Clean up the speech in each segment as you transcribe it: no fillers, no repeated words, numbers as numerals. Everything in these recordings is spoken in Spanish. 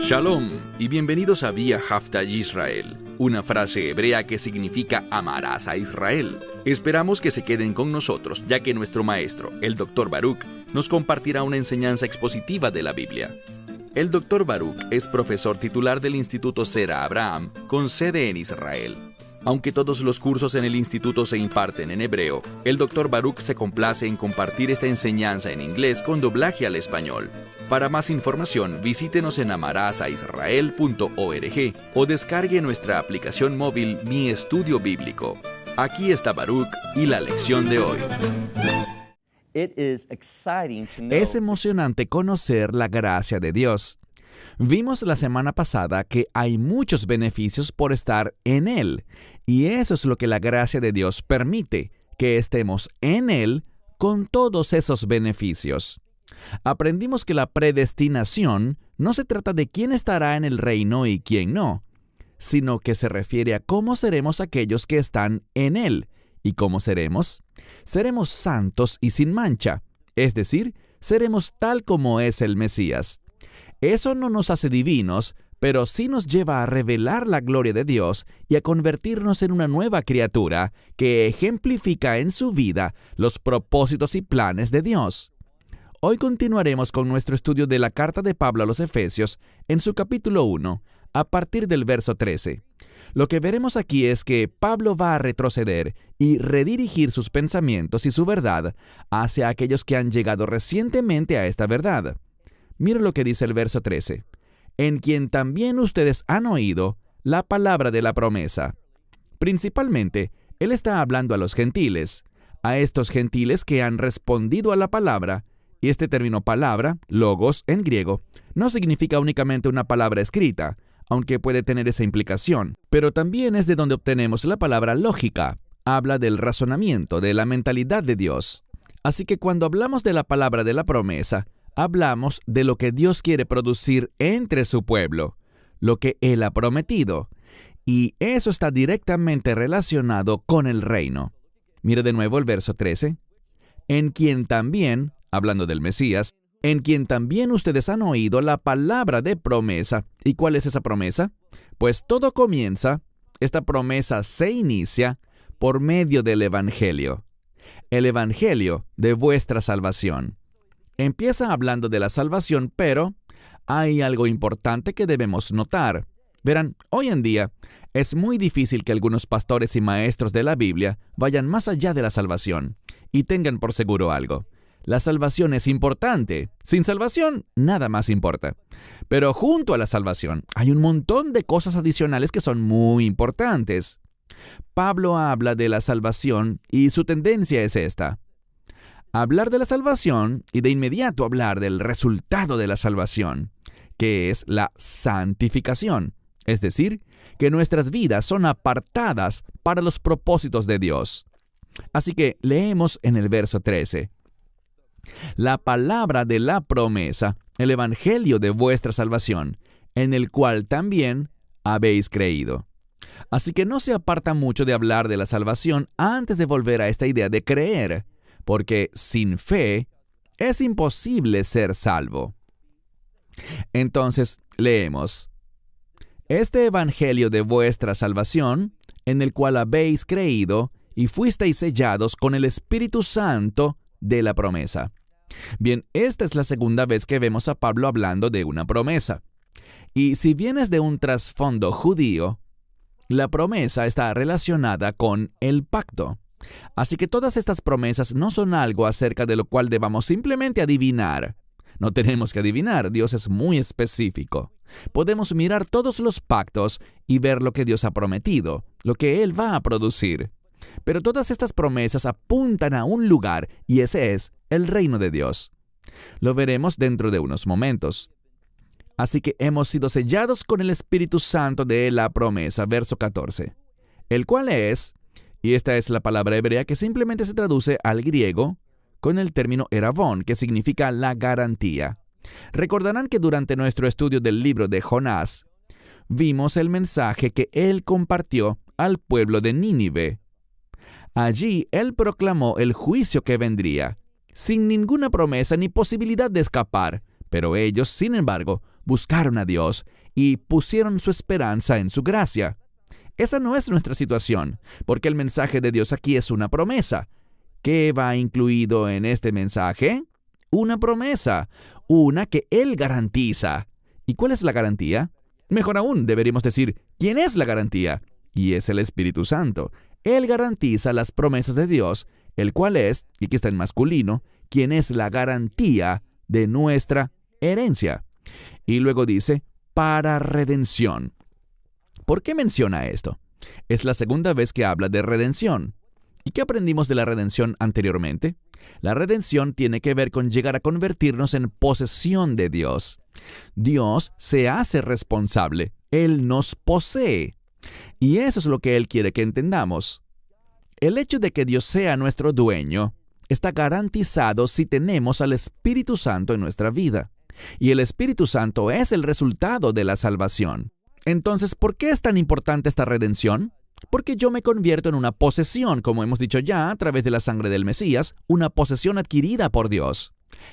Shalom y bienvenidos a Vía Haftaj Israel, una frase hebrea que significa amarás a Israel. Esperamos que se queden con nosotros, ya que nuestro maestro, el Dr. Baruch, nos compartirá una enseñanza expositiva de la Biblia. El Dr. Baruch es profesor titular del Instituto Zera Abraham, con sede en Israel. Aunque todos los cursos en el instituto se imparten en hebreo, el Dr. Baruch se complace en compartir esta enseñanza en inglés con doblaje al español. Para más información, visítenos en amarasaisrael.org o descargue nuestra aplicación móvil Mi Estudio Bíblico. Aquí está Baruch y la lección de hoy. Es emocionante conocer la gracia de Dios. Vimos la semana pasada que hay muchos beneficios por estar en Él, y eso es lo que la gracia de Dios permite, que estemos en Él con todos esos beneficios. Aprendimos que la predestinación no se trata de quién estará en el reino y quién no, sino que se refiere a cómo seremos aquellos que están en Él. ¿Y cómo seremos? Seremos santos y sin mancha, es decir, seremos tal como es el Mesías. Eso no nos hace divinos, pero sí nos lleva a revelar la gloria de Dios y a convertirnos en una nueva criatura que ejemplifica en su vida los propósitos y planes de Dios. Hoy continuaremos con nuestro estudio de la carta de Pablo a los Efesios en su capítulo 1, a partir del verso 13. Lo que veremos aquí es que Pablo va a retroceder y redirigir sus pensamientos y su verdad hacia aquellos que han llegado recientemente a esta verdad. Mira lo que dice el verso 13. En quien también ustedes han oído la palabra de la promesa. Principalmente, él está hablando a los gentiles, a estos gentiles que han respondido a la palabra, y este término palabra, logos en griego, no significa únicamente una palabra escrita, aunque puede tener esa implicación, pero también es de donde obtenemos la palabra lógica. Habla del razonamiento, de la mentalidad de Dios. Así que cuando hablamos de la palabra de la promesa, hablamos de lo que Dios quiere producir entre su pueblo, lo que Él ha prometido, y eso está directamente relacionado con el reino. Mire de nuevo el verso 13. En quien también, hablando del Mesías, en quien también ustedes han oído la palabra de promesa. ¿Y cuál es esa promesa? Pues todo comienza, esta promesa se inicia por medio del Evangelio. El Evangelio de vuestra salvación. Empieza hablando de la salvación, pero hay algo importante que debemos notar. Verán, hoy en día es muy difícil que algunos pastores y maestros de la Biblia vayan más allá de la salvación y tengan por seguro algo. La salvación es importante. Sin salvación, nada más importa. Pero junto a la salvación hay un montón de cosas adicionales que son muy importantes. Pablo habla de la salvación y su tendencia es esta. Hablar de la salvación y de inmediato hablar del resultado de la salvación, que es la santificación, es decir, que nuestras vidas son apartadas para los propósitos de Dios. Así que leemos en el verso 13. La palabra de la promesa, el evangelio de vuestra salvación, en el cual también habéis creído. Así que no se aparta mucho de hablar de la salvación antes de volver a esta idea de creer, porque sin fe es imposible ser salvo. Entonces, leemos. Este evangelio de vuestra salvación, en el cual habéis creído y fuisteis sellados con el Espíritu Santo de la promesa. Bien, esta es la segunda vez que vemos a Pablo hablando de una promesa. Y si vienes de un trasfondo judío, la promesa está relacionada con el pacto. Así que todas estas promesas no son algo acerca de lo cual debamos simplemente adivinar. No tenemos que adivinar, Dios es muy específico. Podemos mirar todos los pactos y ver lo que Dios ha prometido, lo que Él va a producir. Pero todas estas promesas apuntan a un lugar y ese es el reino de Dios. Lo veremos dentro de unos momentos. Así que hemos sido sellados con el Espíritu Santo de la promesa, verso 14, el cual es, y esta es la palabra hebrea que simplemente se traduce al griego con el término eravón, que significa la garantía. Recordarán que durante nuestro estudio del libro de Jonás, vimos el mensaje que él compartió al pueblo de Nínive. Allí él proclamó el juicio que vendría, sin ninguna promesa ni posibilidad de escapar, pero ellos, sin embargo, buscaron a Dios y pusieron su esperanza en su gracia. Esa no es nuestra situación, porque el mensaje de Dios aquí es una promesa. ¿Qué va incluido en este mensaje? Una promesa, una que Él garantiza. ¿Y cuál es la garantía? Mejor aún, deberíamos decir, ¿quién es la garantía? Y es el Espíritu Santo. Él garantiza las promesas de Dios, el cual es, y aquí está en masculino, quien es la garantía de nuestra herencia. Y luego dice, para redención. ¿Por qué menciona esto? Es la segunda vez que habla de redención. ¿Y qué aprendimos de la redención anteriormente? La redención tiene que ver con llegar a convertirnos en posesión de Dios. Dios se hace responsable. Él nos posee. Y eso es lo que Él quiere que entendamos. El hecho de que Dios sea nuestro dueño está garantizado si tenemos al Espíritu Santo en nuestra vida. Y el Espíritu Santo es el resultado de la salvación. Entonces, ¿por qué es tan importante esta redención? Porque yo me convierto en una posesión, como hemos dicho ya, a través de la sangre del Mesías, una posesión adquirida por Dios.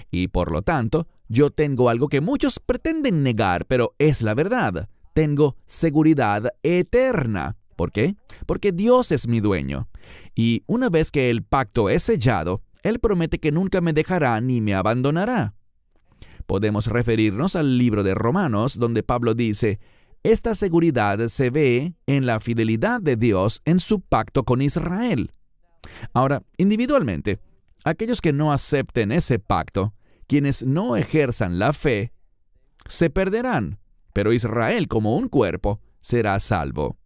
Y por lo tanto, yo tengo algo que muchos pretenden negar, pero es la verdad. Tengo seguridad eterna. ¿Por qué? Porque Dios es mi dueño. Y una vez que el pacto es sellado, Él promete que nunca me dejará ni me abandonará. Podemos referirnos al libro de Romanos, donde Pablo dice, esta seguridad se ve en la fidelidad de Dios en su pacto con Israel. Ahora, individualmente, aquellos que no acepten ese pacto, quienes no ejerzan la fe, se perderán, pero Israel como un cuerpo será salvo.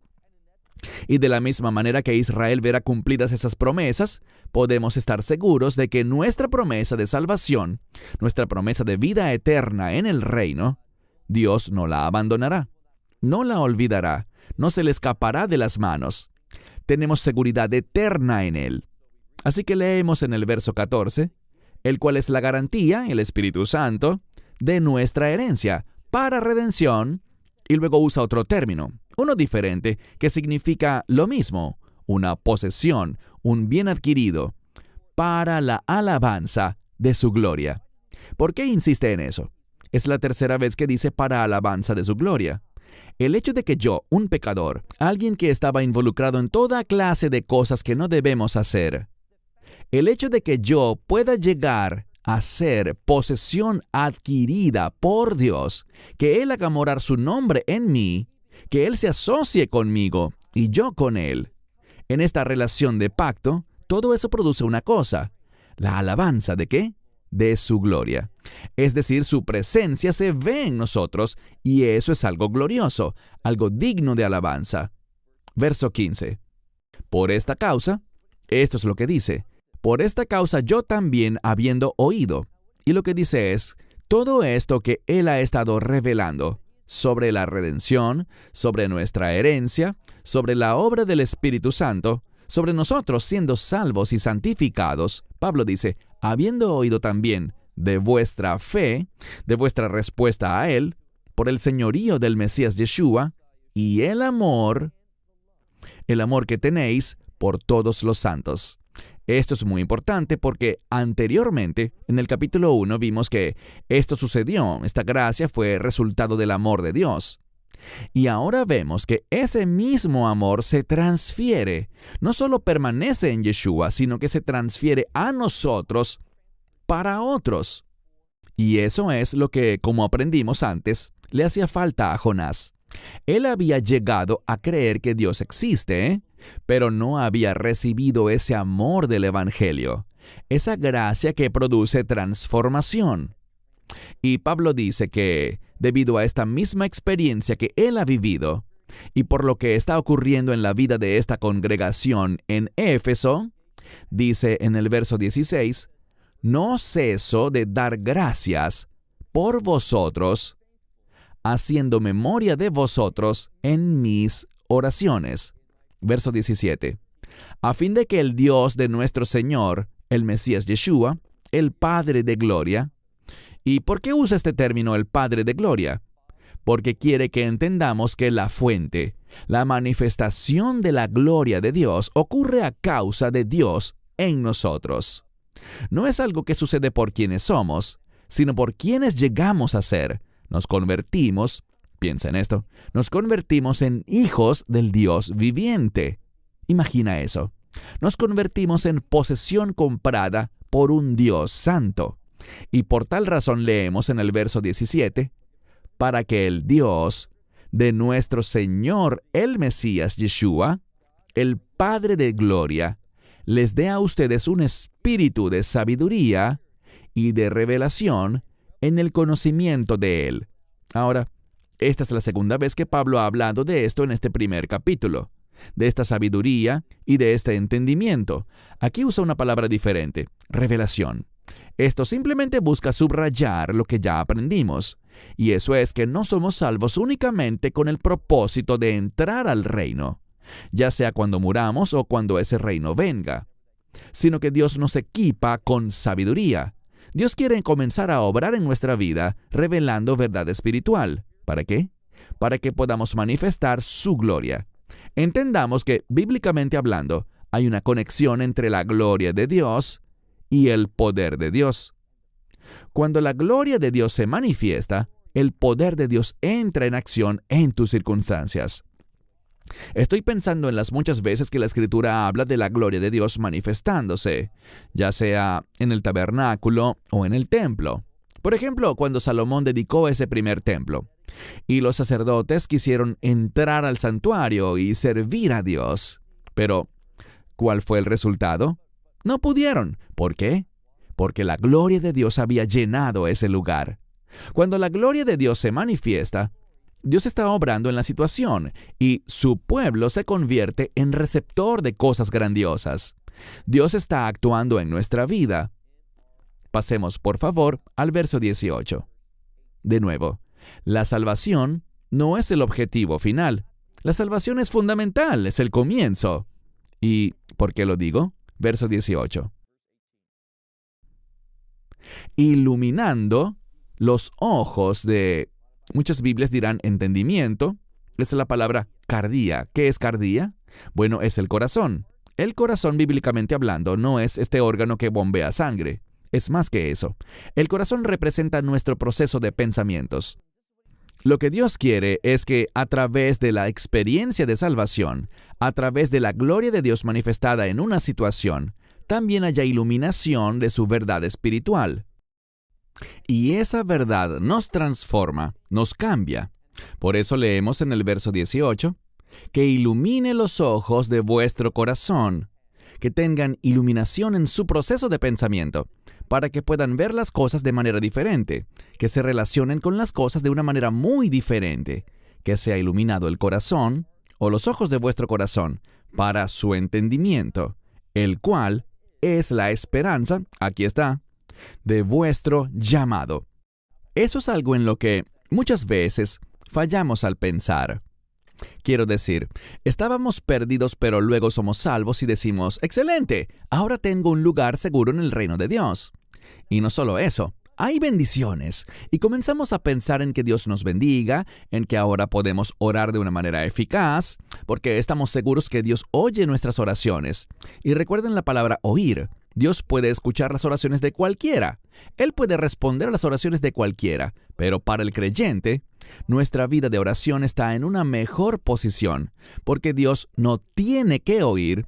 Y de la misma manera que Israel verá cumplidas esas promesas, podemos estar seguros de que nuestra promesa de salvación, nuestra promesa de vida eterna en el reino, Dios no la abandonará. No la olvidará, no se le escapará de las manos. Tenemos seguridad eterna en Él. Así que leemos en el verso 14, el cual es la garantía, el Espíritu Santo, de nuestra herencia, para redención, y luego usa otro término, uno diferente, que significa lo mismo, una posesión, un bien adquirido, para la alabanza de su gloria. ¿Por qué insiste en eso? Es la tercera vez que dice para alabanza de su gloria. El hecho de que yo, un pecador, alguien que estaba involucrado en toda clase de cosas que no debemos hacer, el hecho de que yo pueda llegar a ser posesión adquirida por Dios, que Él haga morar su nombre en mí, que Él se asocie conmigo y yo con Él. En esta relación de pacto, todo eso produce una cosa, la alabanza ¿de qué? De su gloria. Es decir, su presencia se ve en nosotros y eso es algo glorioso, algo digno de alabanza. Verso 15. Por esta causa, esto es lo que dice, por esta causa yo también habiendo oído. Y lo que dice es, todo esto que Él ha estado revelando sobre la redención, sobre nuestra herencia, sobre la obra del Espíritu Santo, sobre nosotros siendo salvos y santificados, Pablo dice, habiendo oído también de vuestra fe, de vuestra respuesta a Él, por el señorío del Mesías Yeshua, y el amor que tenéis por todos los santos. Esto es muy importante porque anteriormente, en el capítulo 1, vimos que esto sucedió, esta gracia fue resultado del amor de Dios. Y ahora vemos que ese mismo amor se transfiere, no solo permanece en Yeshua, sino que se transfiere a nosotros para otros. Y eso es lo que, como aprendimos antes, le hacía falta a Jonás. Él había llegado a creer que Dios existe, pero no había recibido ese amor del Evangelio, esa gracia que produce transformación. Y Pablo dice que, debido a esta misma experiencia que él ha vivido, y por lo que está ocurriendo en la vida de esta congregación en Éfeso, dice en el verso 16, no ceso de dar gracias por vosotros, haciendo memoria de vosotros en mis oraciones. Verso 17. A fin de que el Dios de nuestro Señor, el Mesías Yeshua, el Padre de Gloria. ¿Y por qué usa este término el Padre de Gloria? Porque quiere que entendamos que la fuente, la manifestación de la gloria de Dios ocurre a causa de Dios en nosotros. No es algo que sucede por quienes somos, sino por quienes llegamos a ser. Nos convertimos, piensa en esto, nos convertimos en hijos del Dios viviente. Imagina eso. Nos convertimos en posesión comprada por un Dios santo. Y por tal razón leemos en el verso 17, para que el Dios de nuestro Señor el Mesías Yeshua, el Padre de gloria, les dé a ustedes un espíritu de sabiduría y de revelación en el conocimiento de Él. Ahora, esta es la segunda vez que Pablo ha hablado de esto en este primer capítulo, de esta sabiduría y de este entendimiento. Aquí usa una palabra diferente, revelación. Esto simplemente busca subrayar lo que ya aprendimos, y eso es que no somos salvos únicamente con el propósito de entrar al reino, ya sea cuando muramos o cuando ese reino venga, sino que Dios nos equipa con sabiduría. Dios quiere comenzar a obrar en nuestra vida revelando verdad espiritual. ¿Para qué? Para que podamos manifestar su gloria. Entendamos que, bíblicamente hablando, hay una conexión entre la gloria de Dios y el poder de Dios. Cuando la gloria de Dios se manifiesta, el poder de Dios entra en acción en tus circunstancias. Estoy pensando en las muchas veces que la Escritura habla de la gloria de Dios manifestándose, ya sea en el tabernáculo o en el templo. Por ejemplo, cuando Salomón dedicó ese primer templo, y los sacerdotes quisieron entrar al santuario y servir a Dios. Pero, ¿cuál fue el resultado? No pudieron. ¿Por qué? Porque la gloria de Dios había llenado ese lugar. Cuando la gloria de Dios se manifiesta, Dios está obrando en la situación y su pueblo se convierte en receptor de cosas grandiosas. Dios está actuando en nuestra vida. Pasemos, por favor, al verso 18. De nuevo, la salvación no es el objetivo final. La salvación es fundamental, es el comienzo. ¿Y por qué lo digo? Verso 18. Iluminando los ojos de... Muchas Biblias dirán entendimiento. Esa es la palabra cardía. ¿Qué es cardía? Bueno, es el corazón. El corazón, bíblicamente hablando, no es este órgano que bombea sangre. Es más que eso. El corazón representa nuestro proceso de pensamientos. Lo que Dios quiere es que a través de la experiencia de salvación, a través de la gloria de Dios manifestada en una situación, también haya iluminación de su verdad espiritual. Y esa verdad nos transforma, nos cambia. Por eso leemos en el verso 18, que ilumine los ojos de vuestro corazón, que tengan iluminación en su proceso de pensamiento, para que puedan ver las cosas de manera diferente, que se relacionen con las cosas de una manera muy diferente, que sea iluminado el corazón o los ojos de vuestro corazón para su entendimiento, el cual es la esperanza, aquí está, de vuestro llamado. Eso es algo en lo que muchas veces fallamos al pensar. Quiero decir, estábamos perdidos pero luego somos salvos y decimos, ¡excelente! Ahora tengo un lugar seguro en el reino de Dios. Y no solo eso, hay bendiciones. Y comenzamos a pensar en que Dios nos bendiga, en que ahora podemos orar de una manera eficaz, porque estamos seguros que Dios oye nuestras oraciones. Y recuerden la palabra oír. Dios puede escuchar las oraciones de cualquiera. Él puede responder a las oraciones de cualquiera. Pero para el creyente, nuestra vida de oración está en una mejor posición, porque Dios no tiene que oír,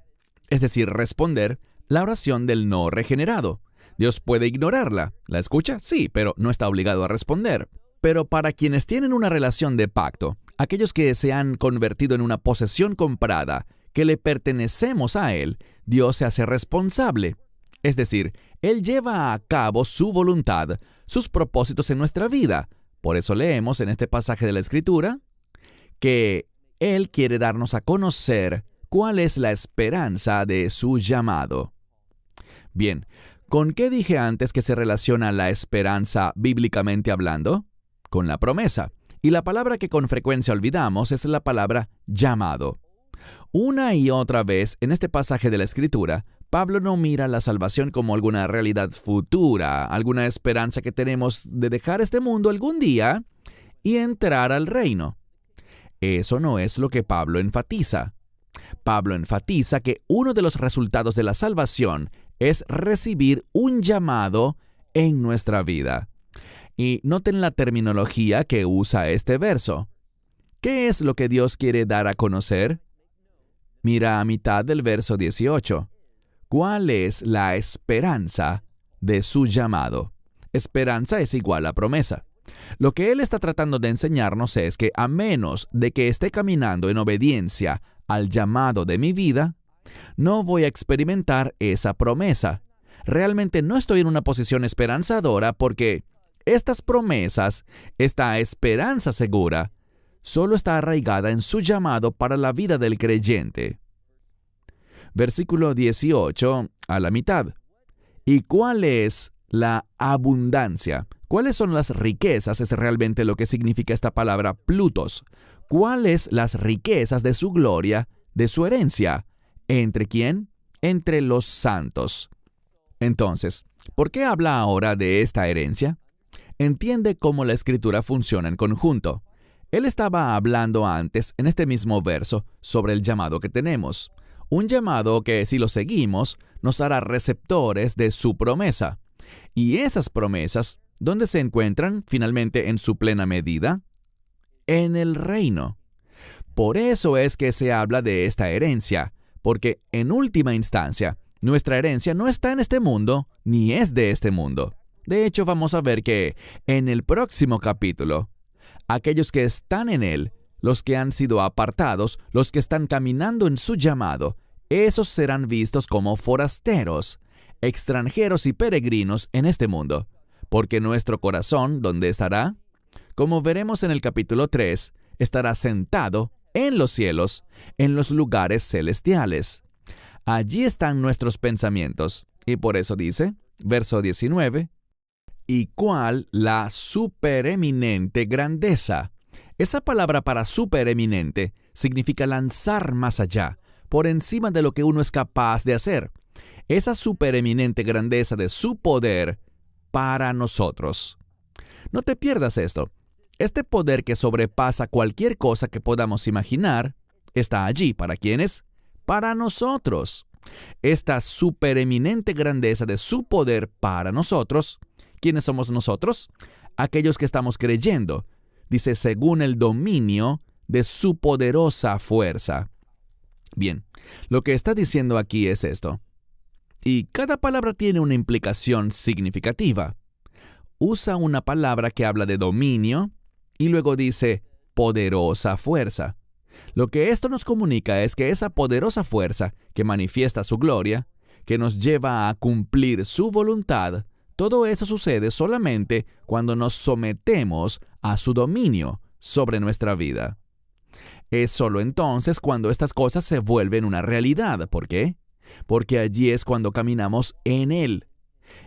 es decir, responder, la oración del no regenerado. Dios puede ignorarla. ¿La escucha? Sí, pero no está obligado a responder. Pero para quienes tienen una relación de pacto, aquellos que se han convertido en una posesión comprada, que le pertenecemos a Él, Dios se hace responsable. Es decir, Él lleva a cabo su voluntad, sus propósitos en nuestra vida. Por eso leemos en este pasaje de la Escritura que Él quiere darnos a conocer cuál es la esperanza de su llamado. Bien, ¿con qué dije antes que se relaciona la esperanza bíblicamente hablando? Con la promesa. Y la palabra que con frecuencia olvidamos es la palabra llamado. Una y otra vez en este pasaje de la Escritura, Pablo no mira la salvación como alguna realidad futura, alguna esperanza que tenemos de dejar este mundo algún día y entrar al reino. Eso no es lo que Pablo enfatiza. Pablo enfatiza que uno de los resultados de la salvación es recibir un llamado en nuestra vida. Y noten la terminología que usa este verso. ¿Qué es lo que Dios quiere dar a conocer? Mira a mitad del verso 18. ¿Cuál es la esperanza de su llamado? Esperanza es igual a promesa. Lo que Él está tratando de enseñarnos es que a menos de que esté caminando en obediencia al llamado de mi vida, no voy a experimentar esa promesa. Realmente no estoy en una posición esperanzadora porque estas promesas, esta esperanza segura, solo está arraigada en su llamado para la vida del creyente. Versículo 18 a la mitad. ¿Y cuál es la abundancia? ¿Cuáles son las riquezas? Es realmente lo que significa esta palabra plutos. ¿Cuáles las riquezas de su gloria, de su herencia? ¿Entre quién? Entre los santos. Entonces, ¿por qué habla ahora de esta herencia? Entiende cómo la Escritura funciona en conjunto. Él estaba hablando antes, en este mismo verso, sobre el llamado que tenemos. Un llamado que, si lo seguimos, nos hará receptores de su promesa. Y esas promesas, ¿dónde se encuentran finalmente en su plena medida? En el reino. Por eso es que se habla de esta herencia, porque en última instancia, nuestra herencia no está en este mundo, ni es de este mundo. De hecho, vamos a ver que en el próximo capítulo, aquellos que están en él, los que han sido apartados, los que están caminando en su llamado, esos serán vistos como forasteros, extranjeros y peregrinos en este mundo. Porque nuestro corazón, ¿dónde estará? Como veremos en el capítulo 3, estará sentado en los cielos, en los lugares celestiales. Allí están nuestros pensamientos. Y por eso dice, verso 19, ¿y cuál la supereminente grandeza? Esa palabra para supereminente significa lanzar más allá, por encima de lo que uno es capaz de hacer. Esa supereminente grandeza de su poder para nosotros. No te pierdas esto. Este poder que sobrepasa cualquier cosa que podamos imaginar, está allí. ¿Para quiénes? Para nosotros. Esta supereminente grandeza de su poder para nosotros. ¿Quiénes somos nosotros? Aquellos que estamos creyendo. Dice, según el dominio de su poderosa fuerza. Bien, lo que está diciendo aquí es esto. Y cada palabra tiene una implicación significativa. Usa una palabra que habla de dominio y luego dice poderosa fuerza. Lo que esto nos comunica es que esa poderosa fuerza que manifiesta su gloria, que nos lleva a cumplir su voluntad, todo eso sucede solamente cuando nos sometemos a su dominio sobre nuestra vida. Es solo entonces cuando estas cosas se vuelven una realidad. ¿Por qué? Porque allí es cuando caminamos en Él.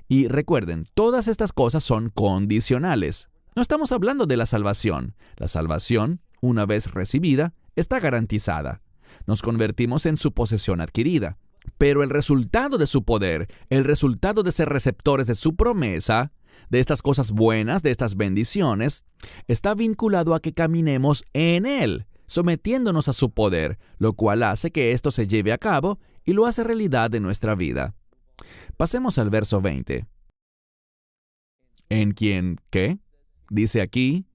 Y recuerden, todas estas cosas son condicionales. No estamos hablando de la salvación. La salvación, una vez recibida, está garantizada. Nos convertimos en su posesión adquirida. Pero el resultado de su poder, el resultado de ser receptores de su promesa, de estas cosas buenas, de estas bendiciones, está vinculado a que caminemos en Él, sometiéndonos a su poder, lo cual hace que esto se lleve a cabo y lo hace realidad en nuestra vida. Pasemos al verso 20. ¿En quien qué? Dice aquí,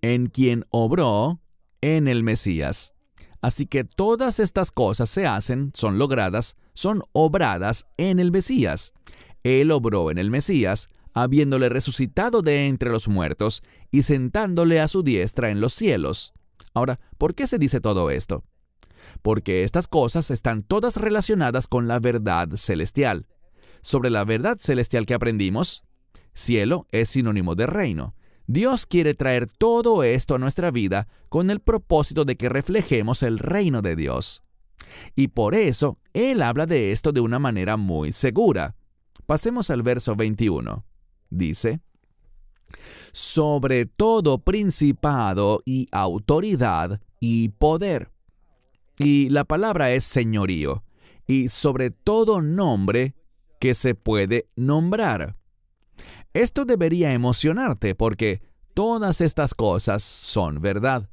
en quien obró en el Mesías. Así que todas estas cosas se hacen, son logradas, son obradas en el Mesías. Él obró en el Mesías, habiéndole resucitado de entre los muertos y sentándole a su diestra en los cielos. Ahora, ¿por qué se dice todo esto? Porque estas cosas están todas relacionadas con la verdad celestial. Sobre la verdad celestial que aprendimos, cielo es sinónimo de reino. Dios quiere traer todo esto a nuestra vida con el propósito de que reflejemos el reino de Dios. Y por eso, Él habla de esto de una manera muy segura. Pasemos al verso 21. Dice, sobre todo principado y autoridad y poder. Y la palabra es señorío. Y sobre todo nombre que se puede nombrar. Esto debería emocionarte porque todas estas cosas son verdad.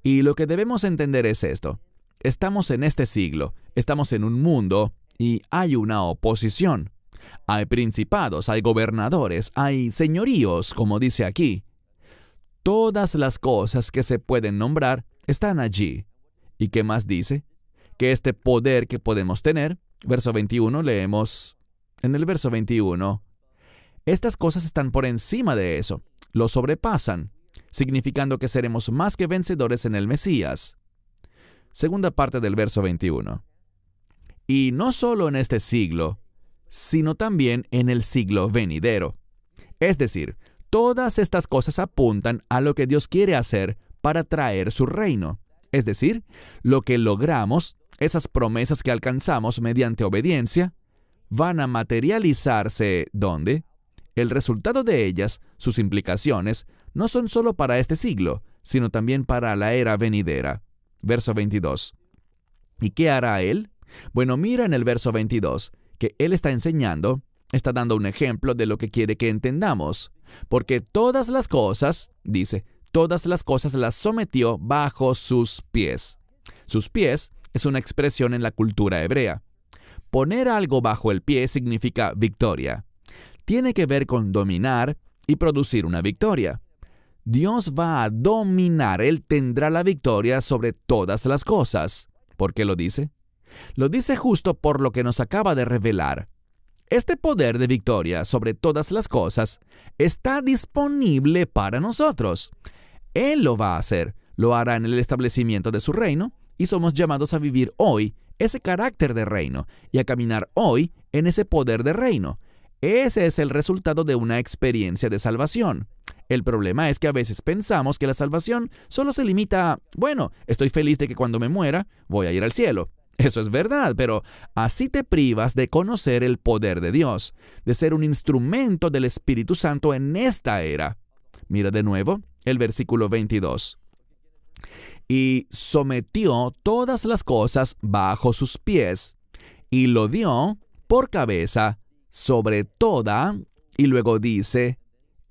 Y lo que debemos entender es esto. Estamos en este siglo, estamos en un mundo y hay una oposición. Hay principados, hay gobernadores, hay señoríos, como dice aquí. Todas las cosas que se pueden nombrar están allí. ¿Y qué más dice? Que este poder que podemos tener, verso 21, leemos en el verso 21, estas cosas están por encima de eso, lo sobrepasan, significando que seremos más que vencedores en el Mesías. Segunda parte del verso 21. Y no solo en este siglo, sino también en el siglo venidero. Es decir, todas estas cosas apuntan a lo que Dios quiere hacer para traer su reino. Es decir, lo que logramos, esas promesas que alcanzamos mediante obediencia, van a materializarse ¿dónde? El resultado de ellas, sus implicaciones, no son solo para este siglo, sino también para la era venidera. Verso 22. ¿Y qué hará Él? Bueno, mira en el verso 22, que Él está enseñando, está dando un ejemplo de lo que quiere que entendamos. Porque todas las cosas, dice, todas las cosas las sometió bajo sus pies. Sus pies es una expresión en la cultura hebrea. Poner algo bajo el pie significa victoria. Tiene que ver con dominar y producir una victoria. Dios va a dominar, Él tendrá la victoria sobre todas las cosas. ¿Por qué lo dice? Lo dice justo por lo que nos acaba de revelar. Este poder de victoria sobre todas las cosas está disponible para nosotros. Él lo va a hacer, lo hará en el establecimiento de su reino, y somos llamados a vivir hoy ese carácter de reino y a caminar hoy en ese poder de reino. Ese es el resultado de una experiencia de salvación. El problema es que a veces pensamos que la salvación solo se limita a, bueno, estoy feliz de que cuando me muera voy a ir al cielo. Eso es verdad, pero así te privas de conocer el poder de Dios, de ser un instrumento del Espíritu Santo en esta era. Mira de nuevo el versículo 22. Y sometió todas las cosas bajo sus pies, y lo dio por cabeza sobre toda, y luego dice,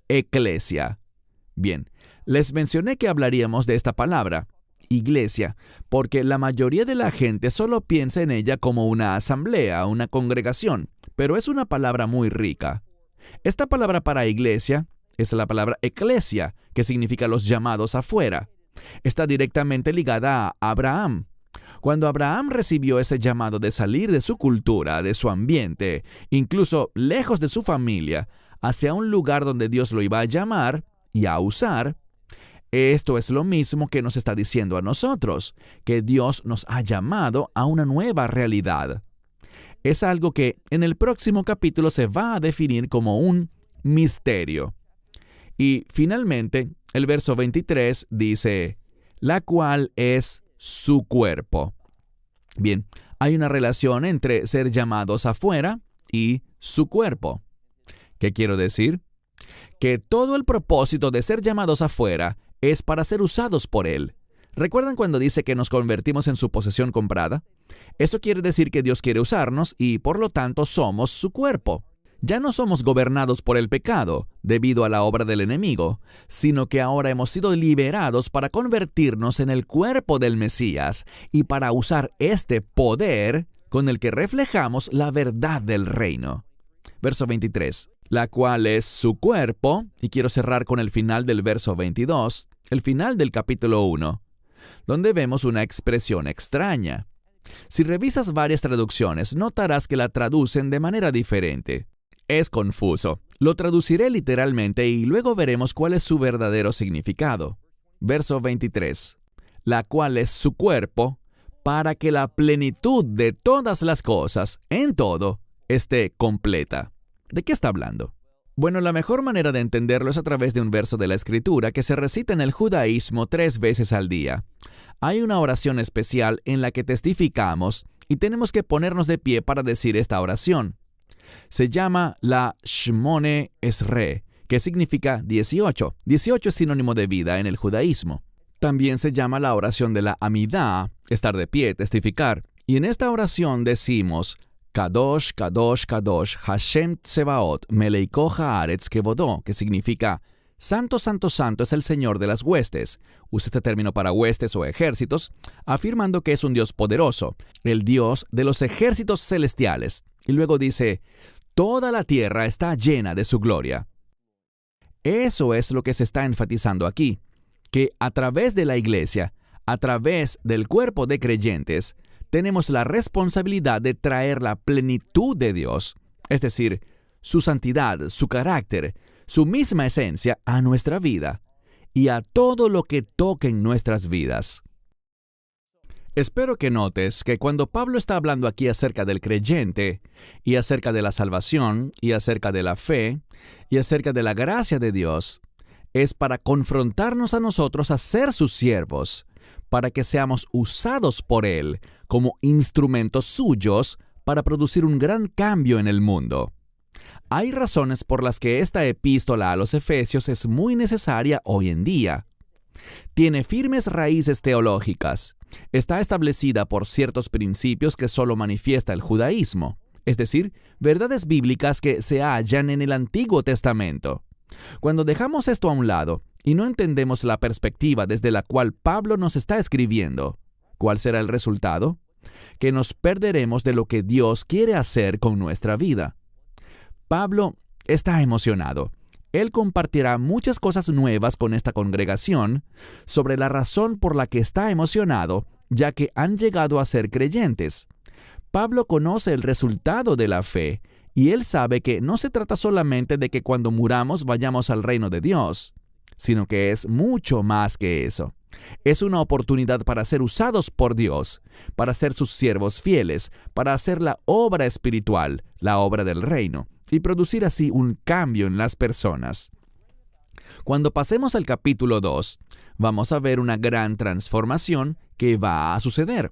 eclesia. Bien, les mencioné que hablaríamos de esta palabra, iglesia, porque la mayoría de la gente solo piensa en ella como una asamblea, una congregación, pero es una palabra muy rica. Esta palabra para iglesia es la palabra eclesia, que significa los llamados afuera. Está directamente ligada a Abraham. Cuando Abraham recibió ese llamado de salir de su cultura, de su ambiente, incluso lejos de su familia, hacia un lugar donde Dios lo iba a llamar y a usar, esto es lo mismo que nos está diciendo a nosotros, que Dios nos ha llamado a una nueva realidad. Es algo que en el próximo capítulo se va a definir como un misterio. Y finalmente, el verso 23 dice, la cual es su cuerpo. Bien, hay una relación entre ser llamados afuera y su cuerpo. ¿Qué quiero decir? Que todo el propósito de ser llamados afuera es para ser usados por Él. ¿Recuerdan cuando dice que nos convertimos en su posesión comprada? Eso quiere decir que Dios quiere usarnos y por lo tanto somos su cuerpo. Ya no somos gobernados por el pecado, debido a la obra del enemigo, sino que ahora hemos sido liberados para convertirnos en el cuerpo del Mesías y para usar este poder con el que reflejamos la verdad del reino. Verso 23, la cual es su cuerpo, y quiero cerrar con el final del verso 22, el final del capítulo 1, donde vemos una expresión extraña. Si revisas varias traducciones, notarás que la traducen de manera diferente. Es confuso. Lo traduciré literalmente y luego veremos cuál es su verdadero significado. Verso 23. La cual es su cuerpo, para que la plenitud de todas las cosas, en todo, esté completa. ¿De qué está hablando? Bueno, la mejor manera de entenderlo es a través de un verso de la Escritura que se recita en el judaísmo 3 veces al día. Hay una oración especial en la que testificamos y tenemos que ponernos de pie para decir esta oración. Se llama la Shmone Esrei, que significa 18. 18 es sinónimo de vida en el judaísmo. También se llama la oración de la Amidá, estar de pie, testificar. Y en esta oración decimos, Kadosh, Kadosh, Kadosh, Hashem Tsebaot, Meleiko Haaretz Kevodó, que significa Santo, santo, santo es el Señor de las huestes. Usa este término para huestes o ejércitos, afirmando que es un Dios poderoso, el Dios de los ejércitos celestiales. Y luego dice, toda la tierra está llena de su gloria. Eso es lo que se está enfatizando aquí, que a través de la iglesia, a través del cuerpo de creyentes, tenemos la responsabilidad de traer la plenitud de Dios, es decir, su santidad, su carácter, su misma esencia a nuestra vida y a todo lo que toque en nuestras vidas. Espero que notes que cuando Pablo está hablando aquí acerca del creyente, y acerca de la salvación, y acerca de la fe, y acerca de la gracia de Dios, es para confrontarnos a nosotros a ser sus siervos, para que seamos usados por Él como instrumentos suyos para producir un gran cambio en el mundo. Hay razones por las que esta epístola a los Efesios es muy necesaria hoy en día. Tiene firmes raíces teológicas. Está establecida por ciertos principios que solo manifiesta el judaísmo, es decir, verdades bíblicas que se hallan en el Antiguo Testamento. Cuando dejamos esto a un lado y no entendemos la perspectiva desde la cual Pablo nos está escribiendo, ¿cuál será el resultado? Que nos perderemos de lo que Dios quiere hacer con nuestra vida. Pablo está emocionado. Él compartirá muchas cosas nuevas con esta congregación sobre la razón por la que está emocionado, ya que han llegado a ser creyentes. Pablo conoce el resultado de la fe, y él sabe que no se trata solamente de que cuando muramos vayamos al reino de Dios, sino que es mucho más que eso. Es una oportunidad para ser usados por Dios, para ser sus siervos fieles, para hacer la obra espiritual, la obra del reino, y producir así un cambio en las personas. Cuando pasemos al capítulo 2, vamos a ver una gran transformación que va a suceder.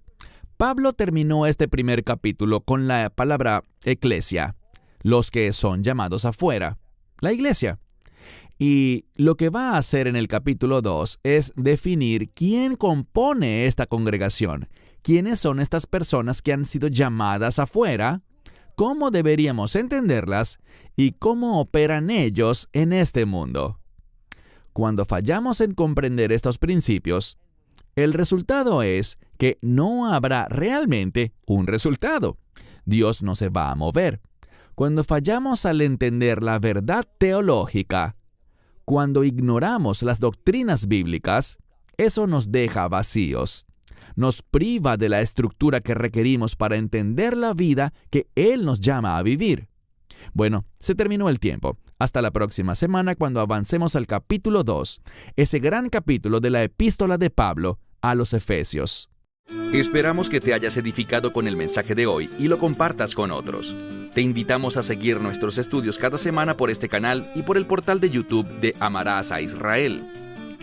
Pablo terminó este primer capítulo con la palabra eclesia, los que son llamados afuera, la iglesia. Y lo que va a hacer en el capítulo 2 es definir quién compone esta congregación, quiénes son estas personas que han sido llamadas afuera, cómo deberíamos entenderlas y cómo operan ellos en este mundo. Cuando fallamos en comprender estos principios, el resultado es que no habrá realmente un resultado. Dios no se va a mover. Cuando fallamos al entender la verdad teológica, cuando ignoramos las doctrinas bíblicas, eso nos deja vacíos. Nos priva de la estructura que requerimos para entender la vida que Él nos llama a vivir. Bueno, se terminó el tiempo. Hasta la próxima semana cuando avancemos al capítulo 2, ese gran capítulo de la epístola de Pablo a los Efesios. Esperamos que te hayas edificado con el mensaje de hoy y lo compartas con otros. Te invitamos a seguir nuestros estudios cada semana por este canal y por el portal de YouTube de Amarás a Israel.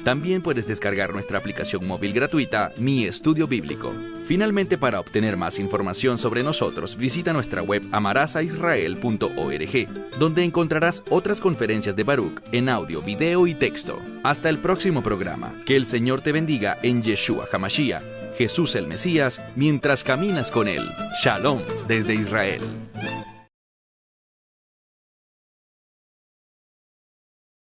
También puedes descargar nuestra aplicación móvil gratuita, Mi Estudio Bíblico. Finalmente, para obtener más información sobre nosotros, visita nuestra web amarasaisrael.org, donde encontrarás otras conferencias de Baruch en audio, video y texto. Hasta el próximo programa. Que el Señor te bendiga en Yeshua HaMashiach, Jesús el Mesías, mientras caminas con Él. Shalom desde Israel.